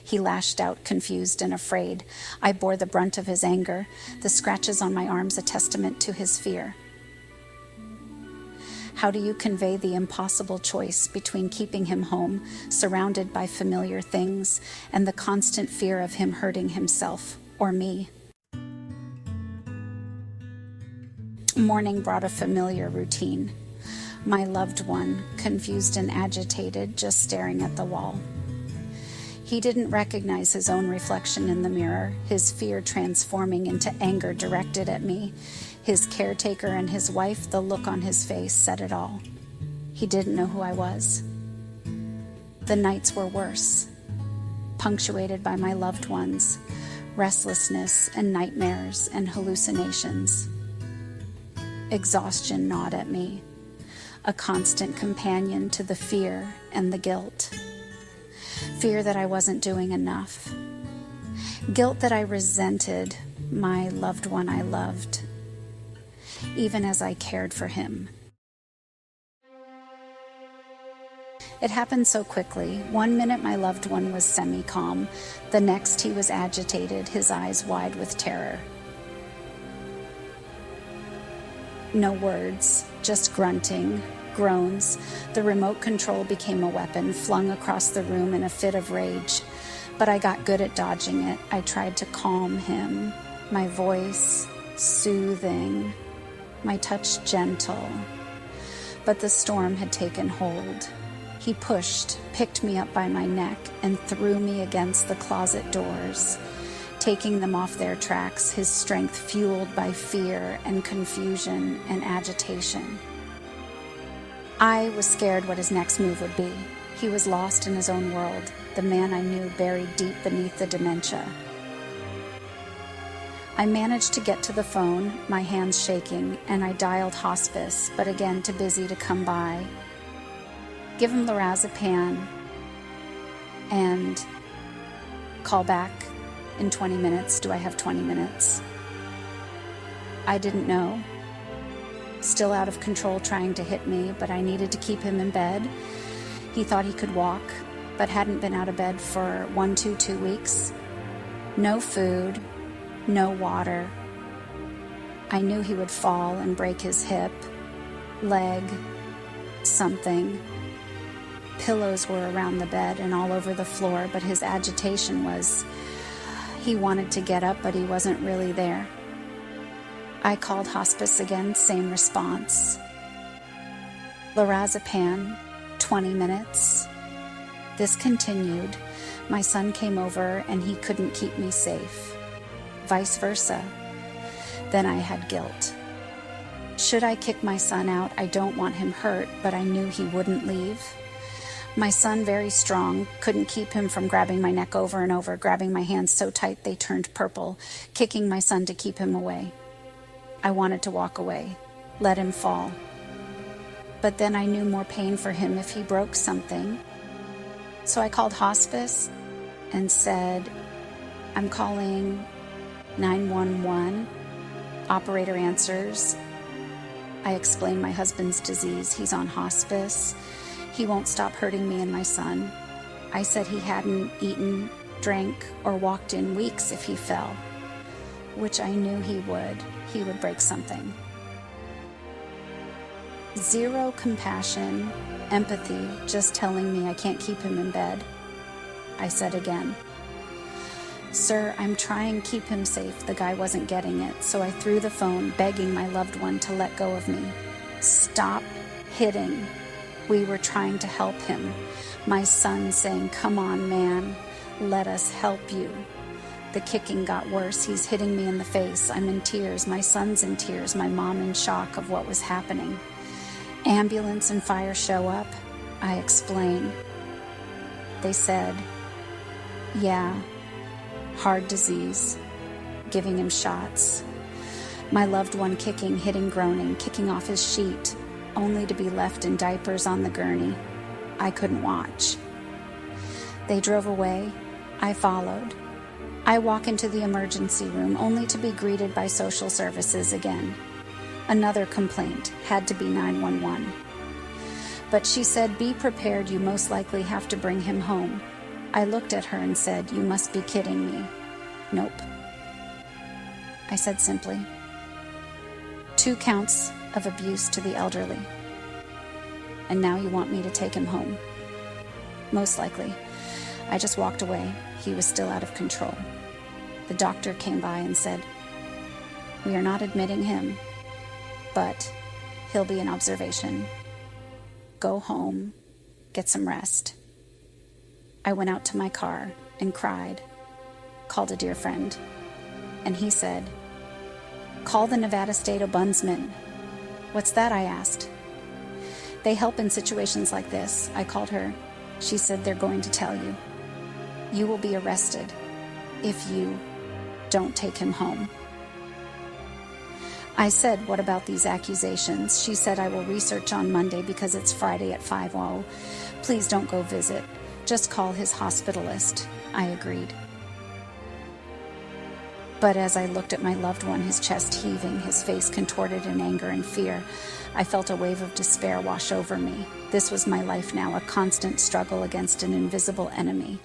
He lashed out, confused and afraid. I bore the brunt of his anger, the scratches on my arms a testament to his fear. How do you convey the impossible choice between keeping him home, surrounded by familiar things, and the constant fear of him hurting himself or me? Morning brought a familiar routine. My loved one, confused and agitated, just staring at the wall. He didn't recognize his own reflection in the mirror, his fear transforming into anger directed at me. His caretaker and his wife, the look on his face said it all. He didn't know who I was. The nights were worse, punctuated by my loved ones, restlessness and nightmares and hallucinations. Exhaustion gnawed at me, a constant companion to the fear and the guilt. Fear that I wasn't doing enough. Guilt that I resented my loved one I loved, even as I cared for him. It happened so quickly. 1 minute my loved one was semi-calm. The next he was agitated, his eyes wide with terror. No words, just grunting, groans. The remote control became a weapon, flung across the room in a fit of rage. But I got good at dodging it. I tried to calm him, my voice soothing, my touch gentle. But the storm had taken hold. He pushed, picked me up by my neck, and threw me against the closet doors, taking them off their tracks, his strength fueled by fear and confusion and agitation. I was scared what his next move would be. He was lost in his own world, the man I knew buried deep beneath the dementia. I managed to get to the phone, my hands shaking, and I dialed hospice, but again too busy to come by. Give him lorazepam and call back in 20 minutes. Do I have 20 minutes? I didn't know. Still out of control, trying to hit me, but I needed to keep him in bed. He thought he could walk, but hadn't been out of bed for 2 weeks. No food, no water. I knew he would fall and break his hip, leg, something. Pillows were around the bed and all over the floor, but his agitation was, he wanted to get up, but he wasn't really there. I called hospice again, same response. Lorazepam, 20 minutes. This continued. My son came over and he couldn't keep me safe. Vice versa. Then I had guilt. Should I kick my son out? I don't want him hurt, but I knew he wouldn't leave. My son, very strong, couldn't keep him from grabbing my neck over and over, grabbing my hands so tight they turned purple, kicking my son to keep him away. I wanted to walk away, let him fall. But then I knew more pain for him if he broke something. So I called hospice and said, I'm calling 911. Operator answers. I explained my husband's disease. He's on hospice. He won't stop hurting me and my son. I said he hadn't eaten, drank, or walked in weeks if he fell, which I knew he would. He would break something. Zero compassion, empathy, just telling me I can't keep him in bed. I said again, Sir, I'm trying to keep him safe. The guy wasn't getting it, so I threw the phone, begging my loved one to let go of me. Stop hitting. We were trying to help him. My son saying, come on, man, let us help you. The kicking got worse. He's hitting me in the face. I'm in tears. My son's in tears. My mom in shock of what was happening. Ambulance and fire show up. I explain. They said, yeah, heart disease, giving him shots. My loved one kicking, hitting, groaning, kicking off his sheet, only to be left in diapers on the gurney. I couldn't watch. They drove away. I followed. I walk into the emergency room only to be greeted by social services again. Another complaint, had to be 911. But she said, be prepared, you most likely have to bring him home. I looked at her and said, "You must be kidding me." "Nope," I said simply. 2 counts of abuse to the elderly. And now you want me to take him home? Most likely. I just walked away. He was still out of control. The doctor came by and said, "We are not admitting him, but he'll be in observation. Go home, get some rest." I went out to my car and cried, called a dear friend, and he said, "Call the Nevada State Ombudsman." "What's that?" I asked. "They help in situations like this." I called her. She said, "They're going to tell you. You will be arrested if you don't take him home." I said, "What about these accusations?" She said, "I will research on Monday because it's Friday at 5:00. Please don't go visit. Just call his hospitalist." I agreed. But as I looked at my loved one, his chest heaving, his face contorted in anger and fear, I felt a wave of despair wash over me. This was my life now, a constant struggle against an invisible enemy,